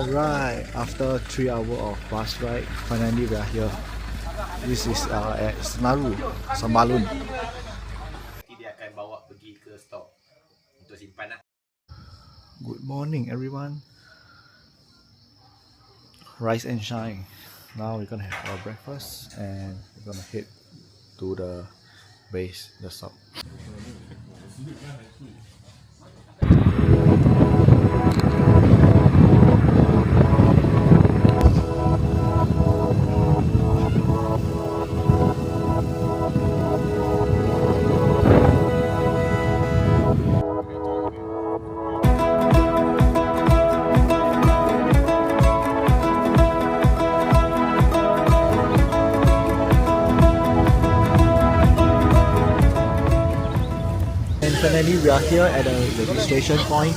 Alright, after 3 hours of bus ride, finally we are here. This is at Senaru, Sembalun. Dia akan bawa pergi ke store untuk simpan lah. Good morning everyone. Rise and shine. Now we're gonna have our breakfast and we're gonna head to the base, the stop. And finally we are here at the registration point.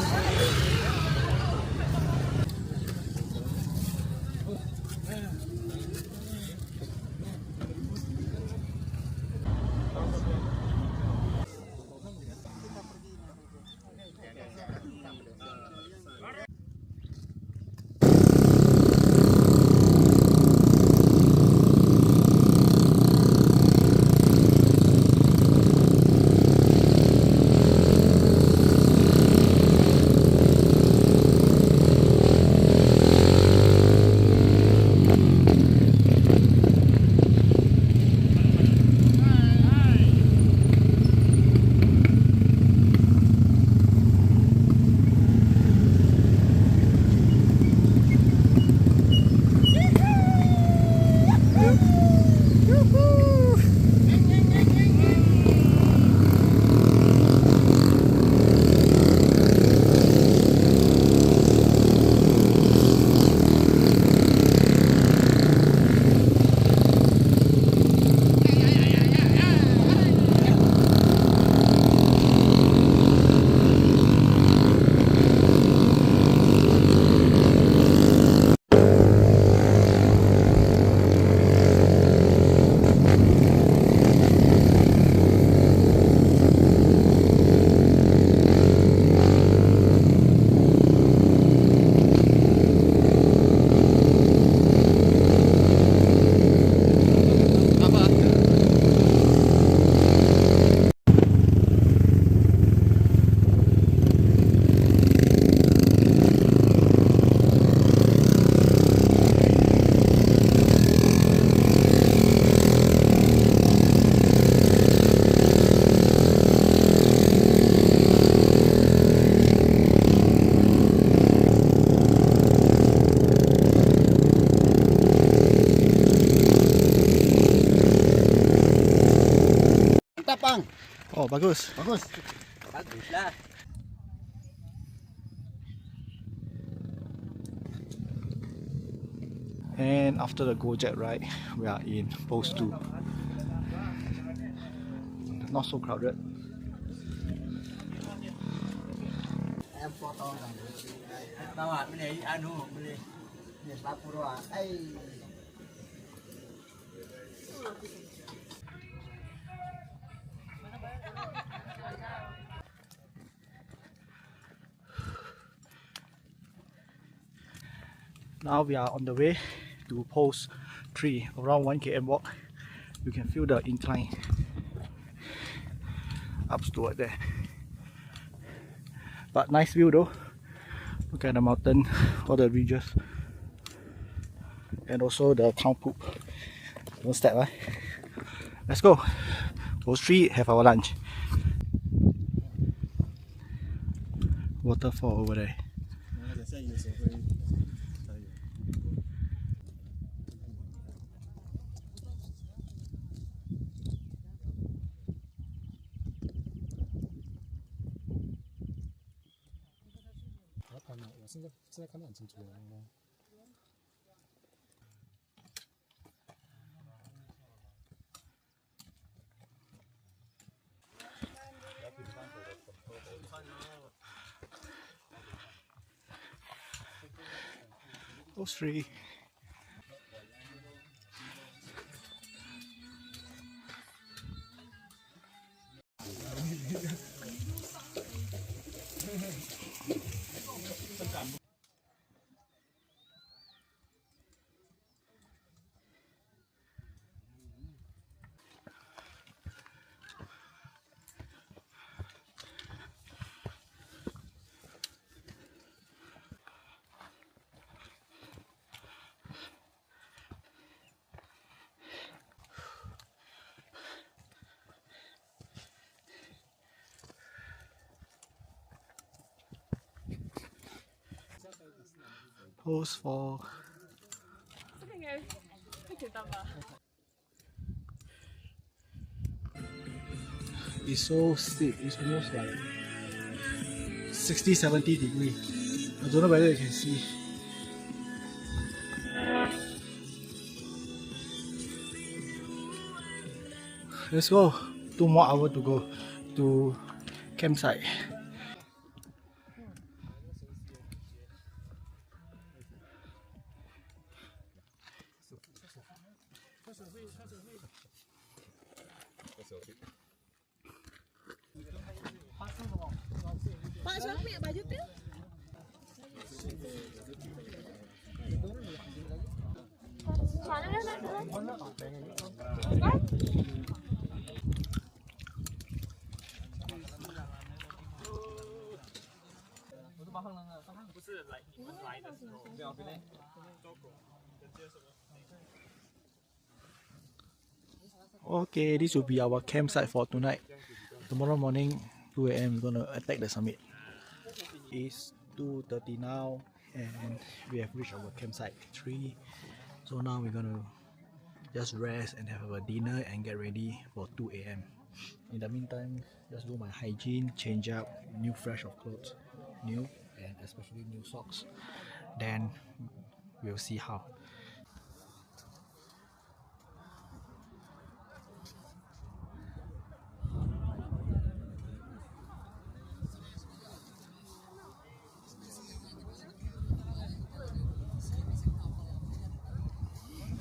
Bang. Oh bagus. Bagus. Baguslah. And after the Gojek ride, we are in post 2. Not so crowded. Em foto kan. Bawa beli anu beli. Ni 40 ai. Now we are on the way to post 3, around 1 km walk. You can feel the incline up toward there. But nice view though. Look at the mountain, all the ridges, and also the cow poop. Don't step, right? Let's go. Post 3, have our lunch. Waterfall over there. Post 3. Post for it's so steep, it's almost like 60-70 degree. I don't know whether you can see. Let's go. 2 more hours to go to campsite. Pak siapa punya baju tu? Mana dah Okay, this will be our campsite for tonight. Tomorrow morning, 2 a.m. we're gonna attack the summit. It's 2:30 now, and we have reached our campsite 3. So now we're gonna just rest and have our dinner and get ready for 2 a.m. In the meantime, just do my hygiene, change up, new fresh of clothes, new and especially new socks. Then we'll see how.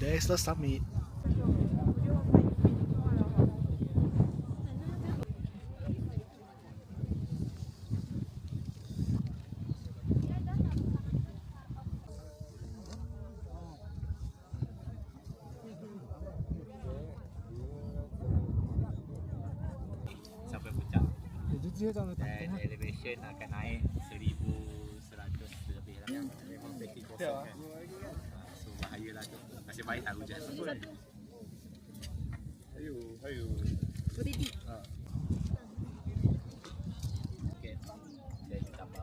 There's the summit. Sampai puncak. Dan elevation akan naik 1100 lebih lah. Memang backing kosong kan. So bahaya lah tu. Nasib baik tak hujan. Ayo. berdiri. Okay. Dan tambah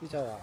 Bây giờ